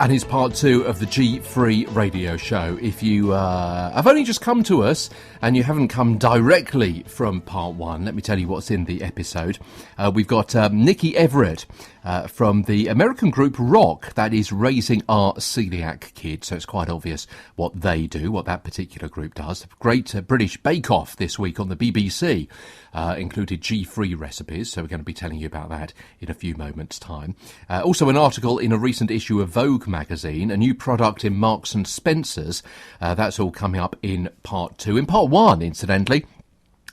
And it's part 2 of the GFree radio show. If you have only just come to us and you haven't come directly from part 1, let me tell you what's in the episode. We've got Nikki Everett from the American group Rock, that is Raising Our Celiac Kids. So it's quite obvious what they do, what that particular group does. Great British bake-off this week on the BBC. Included GFree recipes, so we're going to be telling you about that in a few moments' time. Also an article in a recent issue of Vogue magazine, a new product in Marks and Spencer's. That's all coming up in part 2. In part 1, incidentally,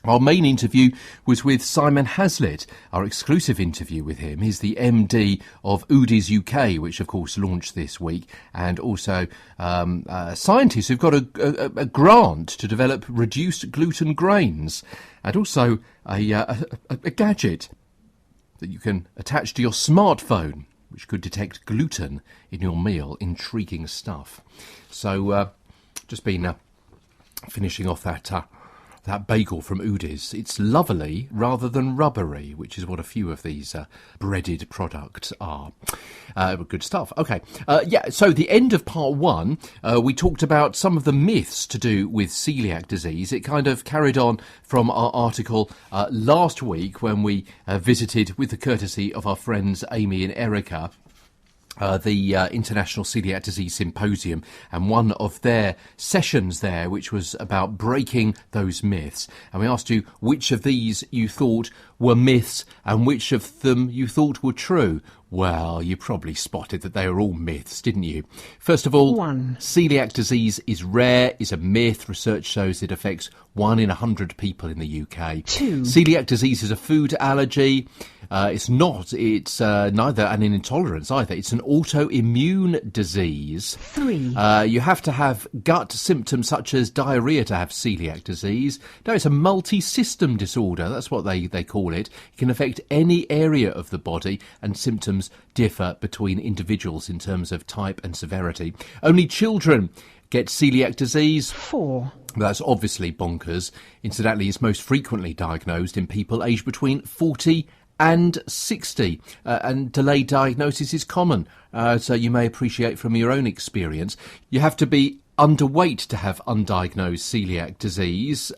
our main interview was with Simon Hazlett. Our exclusive interview with him. He's the MD of Udi's UK, which of course launched this week, and also scientists who've got a grant to develop reduced gluten grains, and also a gadget that you can attach to your smartphone, which could detect gluten in your meal. Intriguing stuff. So just been finishing off that bagel from Udi's. It's lovely rather than rubbery, which is what a few of these breaded products are. Good stuff. Okay. So the end of part 1, we talked about some of the myths to do with celiac disease. It kind of carried on from our article last week when we visited, with the courtesy of our friends Amy and Erica, the International Celiac Disease Symposium, and one of their sessions there, which was about breaking those myths. And we asked you which of these you thought were myths and which of them you thought were true. Well, you probably spotted that they were all myths, didn't you? First of all, 1. Celiac disease is rare, is a myth. Research shows it affects 1 in 100 people in the UK. 2. Celiac disease is a food allergy. It's not. It's neither an intolerance either. It's an autoimmune disease. 3. You have to have gut symptoms such as diarrhoea to have celiac disease. No, it's a multi-system disorder. That's what they call it. It can affect any area of the body, and symptoms differ between individuals in terms of type and severity. Only children get celiac disease. 4. That's obviously bonkers. Incidentally, it's most frequently diagnosed in people aged between 40 and 60, and delayed diagnosis is common, so you may appreciate from your own experience. You have to be underweight to have undiagnosed celiac disease.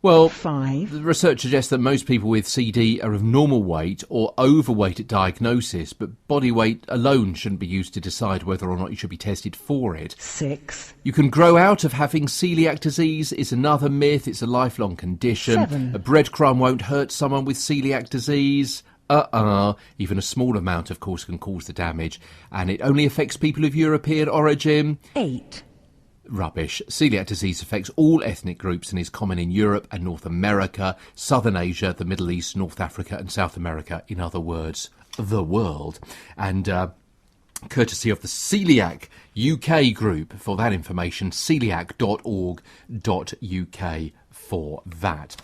5. The research suggests that most people with CD are of normal weight or overweight at diagnosis, but body weight alone shouldn't be used to decide whether or not you should be tested for it. 6. You can grow out of having celiac disease is another myth. It's a lifelong condition. 7. A breadcrumb won't hurt someone with celiac disease. Even a small amount, of course, can cause the damage, and it only affects people of European origin. 8. Rubbish. Celiac disease affects all ethnic groups and is common in Europe and North America, Southern Asia, the Middle East, North Africa and South America. In other words, the world. And courtesy of the Celiac UK group for that information, celiac.org.uk for that.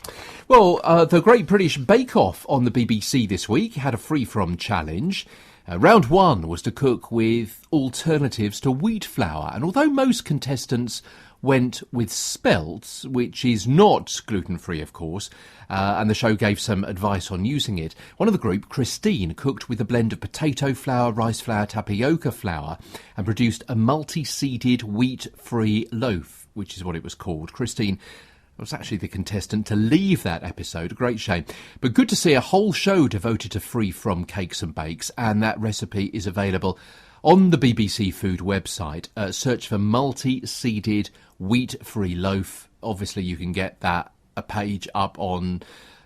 Well, the Great British Bake Off on the BBC this week had a free-from challenge. Round 1 was to cook with alternatives to wheat flour, and although most contestants went with spelt, which is not gluten-free, of course, and the show gave some advice on using it, one of the group, Christine, cooked with a blend of potato flour, rice flour, tapioca flour, and produced a multi-seeded wheat-free loaf, which is what it was called. Christine was actually the contestant to leave that episode. A great shame. But good to see a whole show devoted to free-from cakes and bakes, and that recipe is available on the BBC Food website. Search for multi-seeded wheat-free loaf. Obviously, you can get that a page up on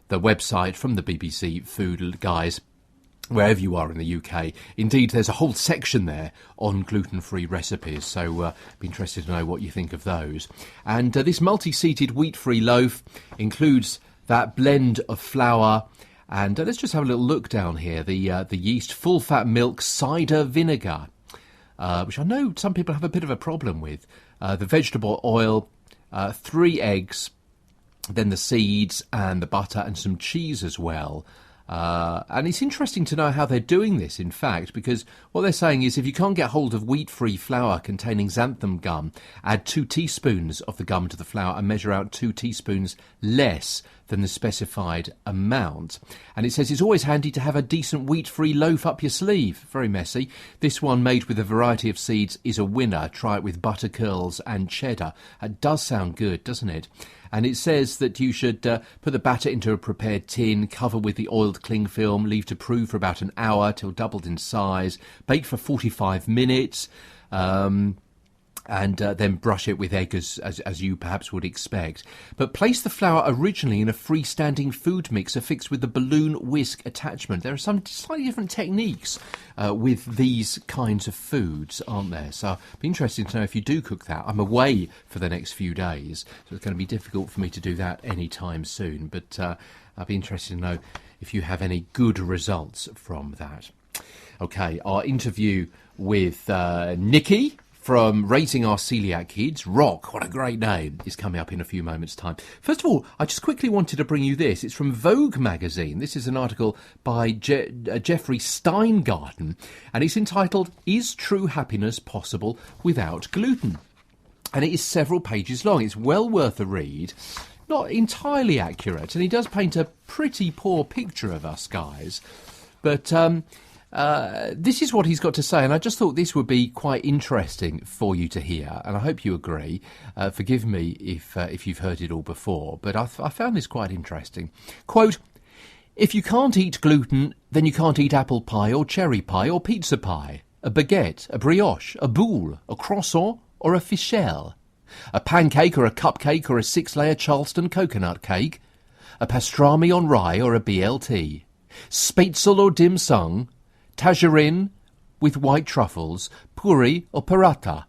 the website from the BBC Food guys, wherever you are in the UK. Indeed, there's a whole section there on gluten-free recipes, so be interested to know what you think of those. And this multi-seeded wheat-free loaf includes that blend of flour, and let's just have a little look down here. The yeast, full-fat milk, cider vinegar, which I know some people have a bit of a problem with, the vegetable oil, 3 eggs, then the seeds and the butter and some cheese as well. And it's interesting to know how they're doing this, in fact, because what they're saying is if you can't get hold of wheat-free flour containing xanthan gum, add 2 teaspoons of the gum to the flour and measure out 2 teaspoons less than the specified amount. And it says it's always handy to have a decent wheat-free loaf up your sleeve. Very messy. This one, made with a variety of seeds, is a winner. Try it with butter curls and cheddar. It does sound good, doesn't it? And it says that you should put the batter into a prepared tin, cover with the oiled cling film, leave to prove for about an hour till doubled in size, bake for 45 minutes, and then brush it with egg as you perhaps would expect. But place the flour originally in a freestanding food mixer fixed with the balloon whisk attachment. There are some slightly different techniques with these kinds of foods, aren't there? So it'd be interesting to know if you do cook that. I'm away for the next few days, so it's going to be difficult for me to do that anytime soon. But I'd be interested to know if you have any good results from that. Okay, our interview with Nikki from Raising Our Celiac Kids, Rock, what a great name, is coming up in a few moments' time. First of all, I just quickly wanted to bring you this. It's from Vogue magazine. This is an article by Jeffrey Steingarten, and it's entitled, Is True Happiness Possible Without Gluten? And it is several pages long. It's well worth a read. Not entirely accurate, and he does paint a pretty poor picture of us guys. But this is what he's got to say, and I just thought this would be quite interesting for you to hear, and I hope you agree. Forgive me if you've heard it all before, but I found this quite interesting. Quote, if you can't eat gluten, then you can't eat apple pie or cherry pie or pizza pie, a baguette, a brioche, a boule, a croissant or a fichelle, a pancake or a cupcake or a 6-layer Charleston coconut cake, a pastrami on rye or a BLT, spitzel or dim sum, Tajarin with white truffles, puri or paratha,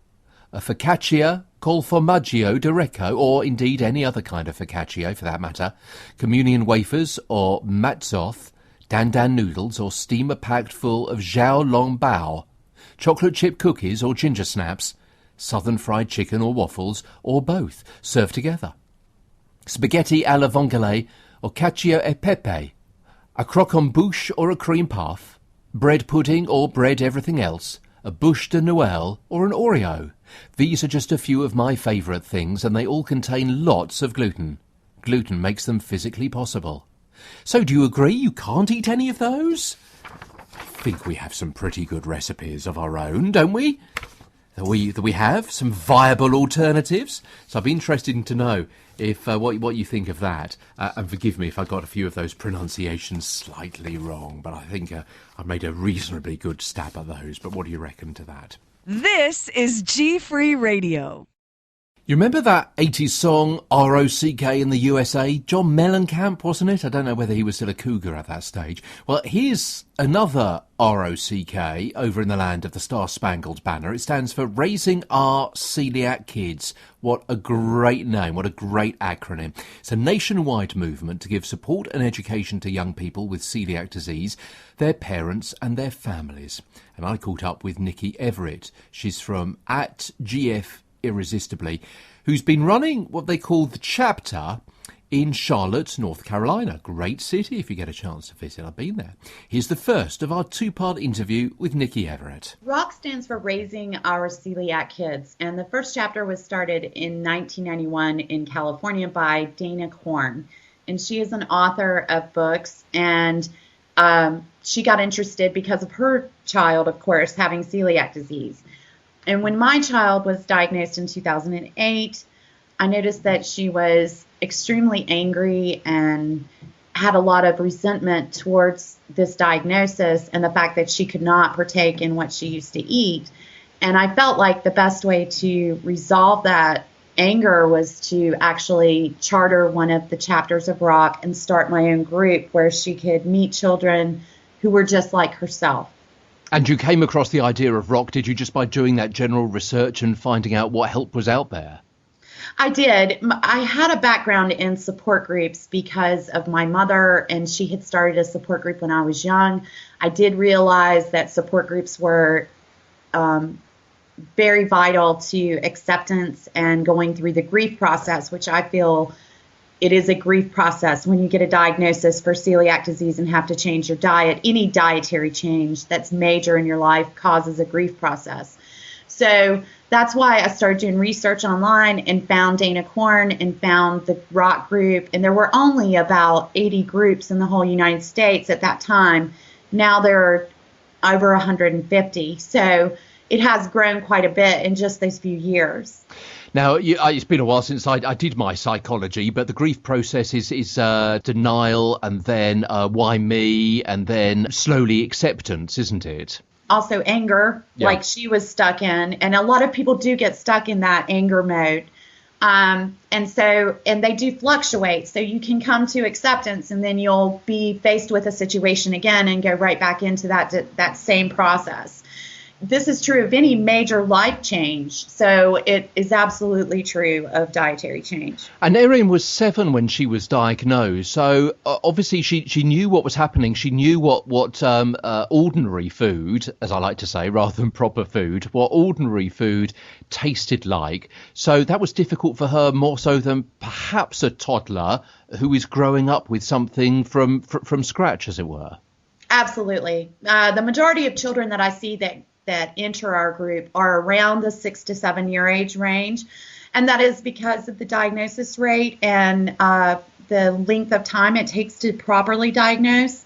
a focaccia col formaggio di Recco, or indeed any other kind of focaccia for that matter, communion wafers or matzoth, dandan noodles or steamer packed full of xiao long bao, chocolate chip cookies or ginger snaps, southern fried chicken or waffles, or both, served together, spaghetti alla vongole or cacio e pepe, a croquembouche or a cream puff, bread pudding or bread everything else, a bûche de Noël or an Oreo. These are just a few of my favourite things, and they all contain lots of gluten. Gluten makes them physically possible. So do you agree you can't eat any of those? I think we have some pretty good recipes of our own, don't we? That we have some viable alternatives. So I'd be interested to know if what you think of that. And forgive me if I got a few of those pronunciations slightly wrong, but I think I've made a reasonably good stab at those. But what do you reckon to that? This is GFree Radio. You remember that 80s song, R.O.C.K. in the USA? John Mellencamp, wasn't it? I don't know whether he was still a cougar at that stage. Well, here's another R.O.C.K. over in the land of the Star-Spangled Banner. It stands for Raising Our Celiac Kids. What a great name. What a great acronym. It's a nationwide movement to give support and education to young people with celiac disease, their parents and their families. And I caught up with Nikki Everett. She's from @GF Irresistibly, who's been running what they call the chapter in Charlotte, North Carolina. Great city if you get a chance to visit. I've been there. Here's the first of our two-part interview with Nikki Everett. ROC stands for Raising Our Celiac Kids, and the first chapter was started in 1991 in California by Dana Korn, and she is an author of books, and she got interested because of her child, of course, having celiac disease. And when my child was diagnosed in 2008, I noticed that she was extremely angry and had a lot of resentment towards this diagnosis and the fact that she could not partake in what she used to eat. And I felt like the best way to resolve that anger was to actually charter one of the chapters of ROC and start my own group where she could meet children who were just like herself. And you came across the idea of ROC, did you, just by doing that general research and finding out what help was out there? I did. I had a background in support groups because of my mother, and she had started a support group when I was young. I did realize that support groups were very vital to acceptance and going through the grief process, which I feel it is a grief process when you get a diagnosis for celiac disease and have to change your diet. Any dietary change that's major in your life causes a grief process. So that's why I started doing research online and found Dana Corn and found the rock group. And there were only about 80 groups in the whole United States at that time. Now there are over 150. So it has grown quite a bit in just those few years. Now, it's been a while since I did my psychology, but the grief process is denial and then why me and then slowly acceptance, isn't it? Also anger, Yeah. like she was stuck in. And a lot of people do get stuck in that anger mode. And they do fluctuate. So you can come to acceptance and then you'll be faced with a situation again and go right back into that same process. This is true of any major life change. So it is absolutely true of dietary change. And Erin was 7 when she was diagnosed. So obviously she knew what was happening. She knew what ordinary food, as I like to say, rather than proper food, what ordinary food tasted like. So that was difficult for her more so than perhaps a toddler who is growing up with something from scratch, as it were. Absolutely. The majority of children that I see that enter our group are around the 6 to 7 year age range. And that is because of the diagnosis rate and the length of time it takes to properly diagnose.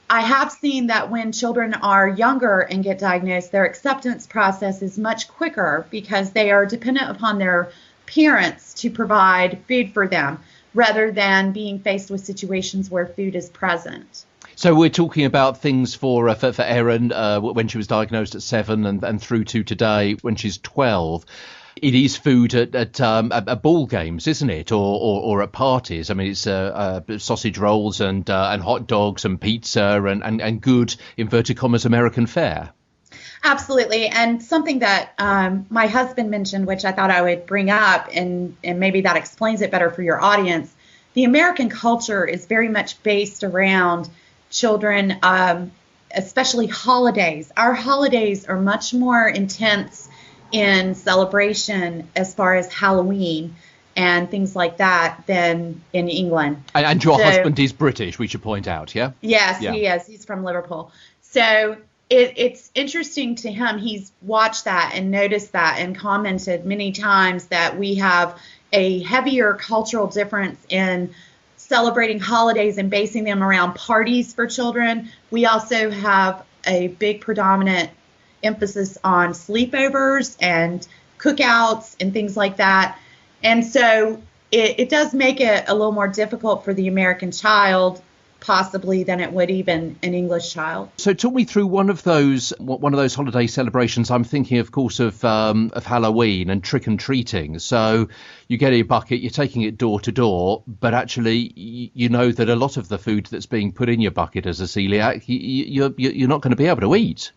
I have seen that when children are younger and get diagnosed, their acceptance process is much quicker because they are dependent upon their parents to provide food for them rather than being faced with situations where food is present. So we're talking about things for Erin when she was diagnosed at 7 and through to today when she's 12. It is food at ball games, isn't it, or at parties? I mean, it's sausage rolls and hot dogs and pizza and good inverted commas American fare. Absolutely, and something that my husband mentioned, which I thought I would bring up, and maybe that explains it better for your audience. The American culture is very much based around children, especially holidays. Our holidays are much more intense in celebration as far as Halloween and things like that than in England. And your husband is British, we should point out, yeah? Yes, yeah. He is. He's from Liverpool. So it's interesting to him. He's watched that and noticed that and commented many times that we have a heavier cultural difference in celebrating holidays and basing them around parties for children. We also have a big predominant emphasis on sleepovers and cookouts and things like that. And so it does make it a little more difficult for the American child, possibly, than it would even an English child. So talk me through one of those holiday celebrations. I'm thinking, of course, of Halloween and trick and treating. So you get a bucket, you're taking it door to door, but actually you know that a lot of the food that's being put in your bucket as a celiac, you're not going to be able to eat.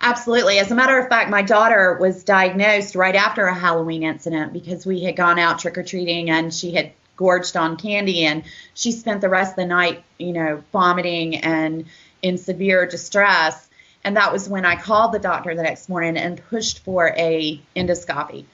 Absolutely. As a matter of fact, my daughter was diagnosed right after a Halloween incident because we had gone out trick-or-treating and she had gorged on candy, and she spent the rest of the night, vomiting and in severe distress. And that was when I called the doctor the next morning and pushed for a endoscopy.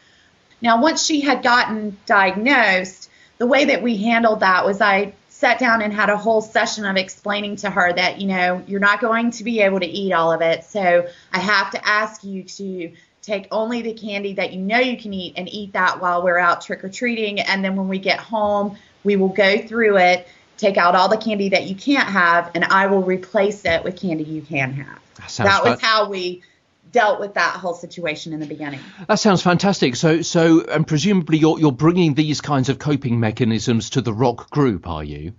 Now, once she had gotten diagnosed, the way that we handled that was I sat down and had a whole session of explaining to her that, you're not going to be able to eat all of it. So I have to ask you to take only the candy that you can eat and eat that while we're out trick-or-treating. And then when we get home, we will go through it, take out all the candy that you can't have, and I will replace it with candy you can have. That was how we dealt with that whole situation in the beginning. That sounds fantastic. So, and presumably you're bringing these kinds of coping mechanisms to the rock group, are you?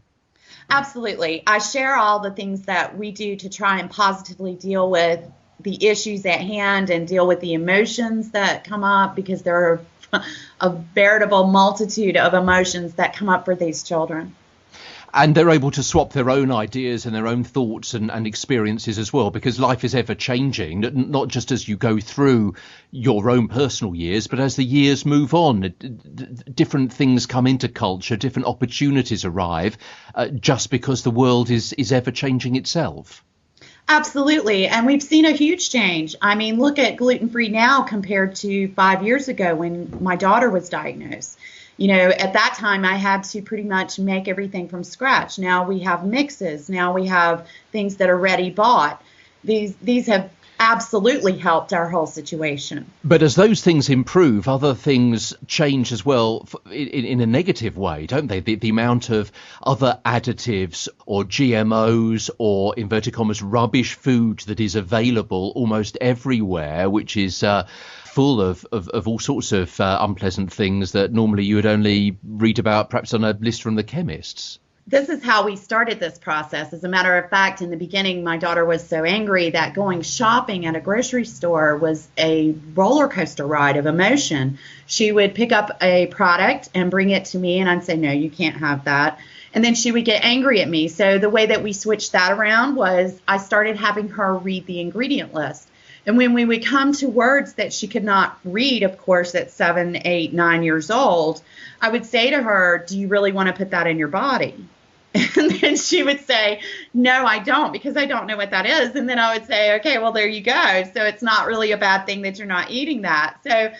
Absolutely. I share all the things that we do to try and positively deal with the issues at hand and deal with the emotions that come up, because there are a veritable multitude of emotions that come up for these children. And they're able to swap their own ideas and their own thoughts and experiences as well, because life is ever changing, not just as you go through your own personal years, but as the years move on, different things come into culture, different opportunities arrive, just because the world is ever changing itself. Absolutely. And we've seen a huge change. I mean, look at gluten-free now compared to 5 years ago when my daughter was diagnosed. At that time, I had to pretty much make everything from scratch. Now we have mixes. Now we have things that are ready bought. These have absolutely helped our whole situation. But as those things improve, other things change as well in a negative way, don't they? The amount of other additives or GMOs or, inverted commas, rubbish food that is available almost everywhere, which is full of all sorts of unpleasant things that normally you would only read about perhaps on a list from the chemists. This is how we started this process. As a matter of fact, in the beginning, my daughter was so angry that going shopping at a grocery store was a roller coaster ride of emotion. She would pick up a product and bring it to me, and I'd say, no, you can't have that. And then she would get angry at me. So the way that we switched that around was I started having her read the ingredient list. And when we would come to words that she could not read, of course, at 7, 8, 9 years old, I would say to her, do you really want to put that in your body? And then she would say, no, I don't, because I don't know what that is. And then I would say, okay, well, there you go. So it's not really a bad thing that you're not eating that. So,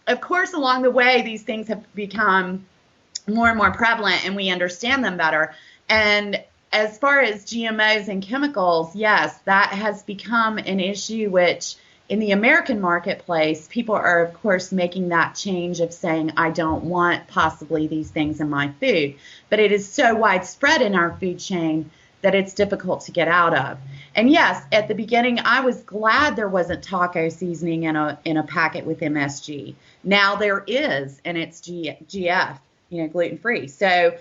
of course, along the way, these things have become more and more prevalent, and we understand them better. And as far as GMOs and chemicals, yes, that has become an issue which in the American marketplace, people are, of course, making that change of saying, I don't want possibly these things in my food. But it is so widespread in our food chain that it's difficult to get out of. And yes, at the beginning, I was glad there wasn't taco seasoning in a packet with MSG. Now there is, and it's GF, gluten-free. So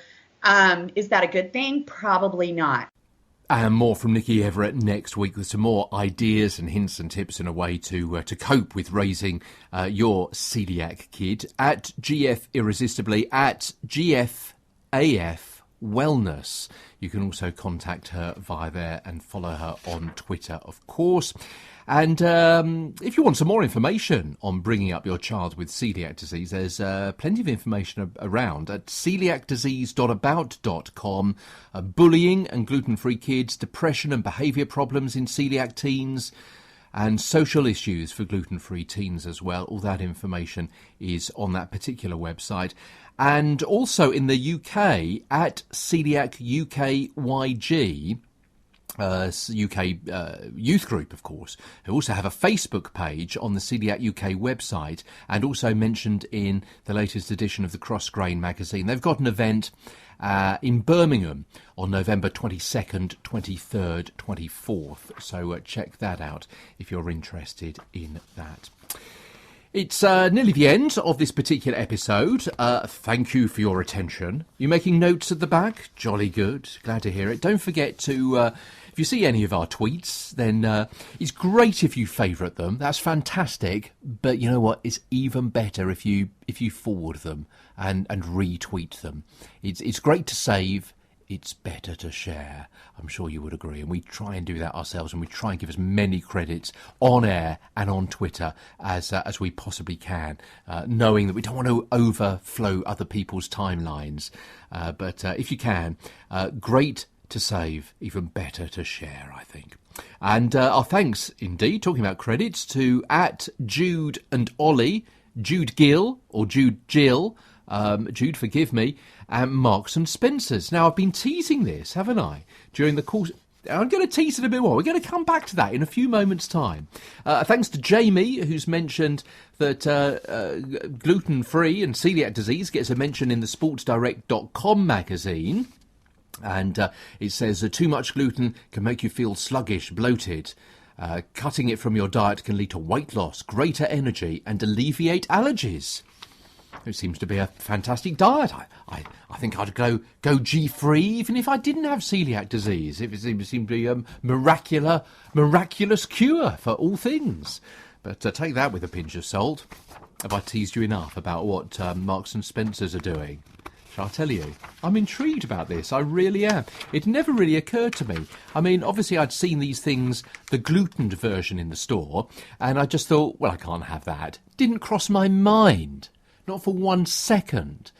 is that a good thing? Probably not. And more from Nikki Everett next week with some more ideas and hints and tips and a way to cope with raising your celiac kid at GF Irresistibly, at GFAF Wellness. You can also contact her via there and follow her on Twitter, of course. And if you want some more information on bringing up your child with celiac disease, there's plenty of information around at celiacdisease.about.com. Bullying and gluten-free kids, depression and behaviour problems in celiac teens, and social issues for gluten-free teens as well. All that information is on that particular website. And also in the UK at Celiac UKYG, UK youth group, of course, who also have a Facebook page on the Celiac UK website and also mentioned in the latest edition of the Cross Grain magazine. They've got an event in Birmingham on November 22nd, 23rd, 24th. So check that out if you're interested in that. It's nearly the end of this particular episode. Thank you for your attention. You making notes at the back? Jolly good. Glad to hear it. Don't forget to, if you see any of our tweets, then it's great if you favourite them. That's fantastic. But you know what? It's even better if you forward them and retweet them. It's great to save. It's better to share. I'm sure you would agree. And we try and do that ourselves, and we try and give as many credits on air and on Twitter as we possibly can, knowing that we don't want to overflow other people's timelines. But if you can, great to save, even better to share, I think. And our thanks, indeed, talking about credits, to at Jude and Ollie, Jude Gill, or Jude Jill, Jude, forgive me, and Marks and Spencer's. Now, I've been teasing this, haven't I, during the course. I'm going to tease it a bit more. We're going to come back to that in a few moments' time. Thanks to Jamie, who's mentioned that gluten-free and celiac disease gets a mention in the sportsdirect.com magazine. And it says too much gluten can make you feel sluggish, bloated. Cutting it from your diet can lead to weight loss, greater energy, and alleviate allergies. It seems to be a fantastic diet. I think I'd go GFree even if I didn't have celiac disease. It seemed to be a miraculous cure for all things. But take that with a pinch of salt. Have I teased you enough about what Marks and Spencer's are doing? Shall I tell you? I'm intrigued about this. I really am. It never really occurred to me. I mean, obviously I'd seen these things, the glutened version in the store, and I just thought, well, I can't have that. Didn't cross my mind. Not for 1 second,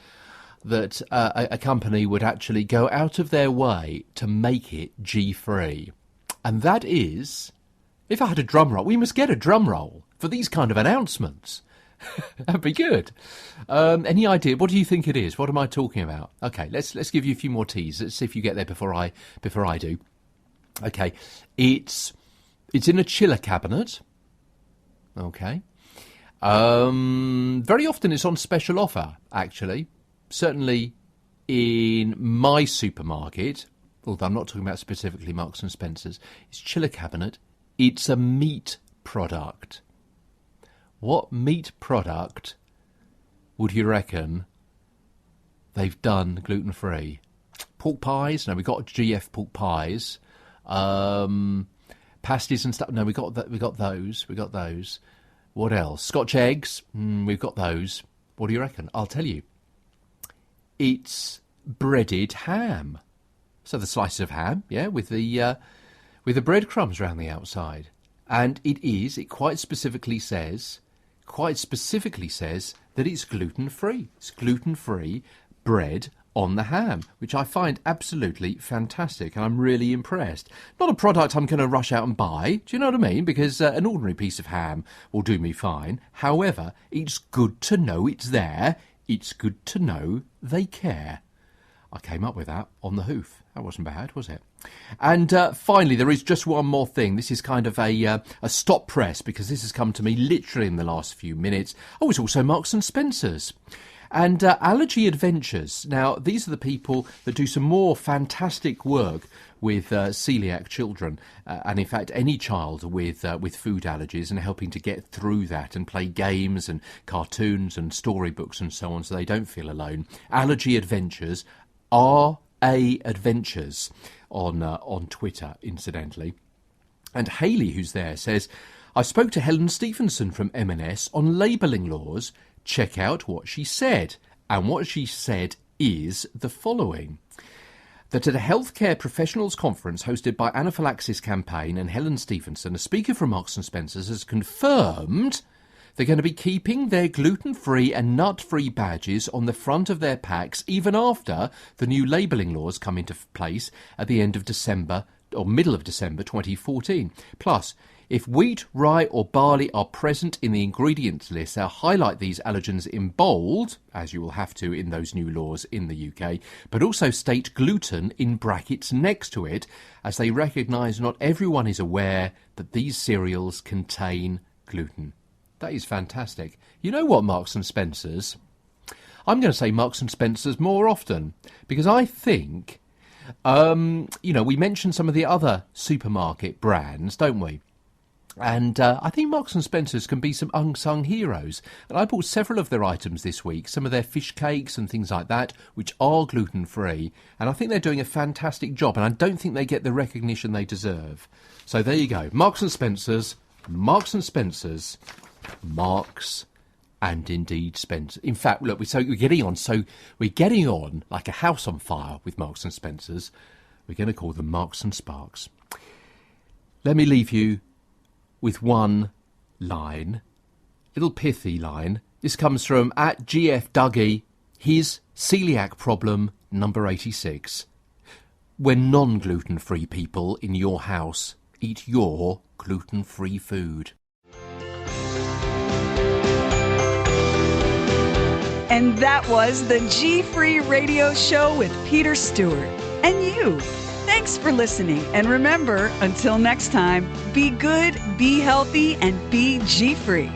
that a company would actually go out of their way to make it GFree. And that is, if I had a drum roll, we must get a drum roll for these kind of announcements. That'd be good. Any idea? What do you think it is? What am I talking about? Okay, let's give you a few more teas. Let's see if you get there before I do. Okay, it's It's in a chiller cabinet. Okay. Very often it's on special offer, actually. Certainly in my supermarket, although I'm not talking about specifically Marks and Spencer's, it's chiller cabinet. It's a meat product. What meat product would you reckon they've done gluten-free? Pork pies? No, we got GF pork pies. Pasties and stuff. No, we got those. What else? Scotch eggs. We've got those. What do you reckon? I'll tell you. It's breaded ham. So the slices of ham, yeah, with the breadcrumbs around the outside. And it quite specifically says that it's gluten-free. It's gluten-free bread on the ham, which I find absolutely fantastic, and I'm really impressed. Not a product I'm going to rush out and buy, do you know what I mean? Because an ordinary piece of ham will do me fine. However, it's good to know it's there. It's good to know they care. I came up with that on the hoof. That wasn't bad, was it? And finally, there is just one more thing. This is kind of a stop press, because this has come to me literally in the last few minutes. Oh, it's also Marks and Spencer's. And Allergy Adventures. Now, these are the people that do some more fantastic work with celiac children, and in fact any child with food allergies, and helping to get through that and play games and cartoons and storybooks and so on, so they don't feel alone. Allergy Adventures, RA Adventures on Twitter, incidentally. And Hayley, who's there, says, I spoke to Helen Stephenson from M&S on labelling laws. Check out what she said. And what she said is the following. That at a healthcare professionals conference hosted by Anaphylaxis Campaign and Helen Stephenson, a speaker from Marks and Spencer's has confirmed they're going to be keeping their gluten-free and nut-free badges on the front of their packs even after the new labelling laws come into place at the end of December or middle of December 2014. Plus, if wheat, rye or barley are present in the ingredients list, they'll highlight these allergens in bold, as you will have to in those new laws in the UK, but also state gluten in brackets next to it, as they recognise not everyone is aware that these cereals contain gluten. That is fantastic. You know what, Marks and Spencer's? I'm going to say Marks and Spencer's more often, because I think, we mentioned some of the other supermarket brands, don't we? And I think Marks and Spencer's can be some unsung heroes. And I bought several of their items this week, some of their fish cakes and things like that, which are gluten-free. And I think they're doing a fantastic job, and I don't think they get the recognition they deserve. So there you go. Marks and Spencer's, Marks and Spencer's, Marks and indeed Spencer. In fact, look, we're getting on like a house on fire with Marks and Spencer's. We're going to call them Marks and Sparks. Let me leave you with one line, little pithy line. This comes from at GF Dougie, his celiac problem number 86. When non-gluten-free people in your house eat your gluten-free food. And that was the GFree Radio Show with Peter Stewart. And you. Thanks for listening. And remember, until next time, be good, be healthy, and be GFree.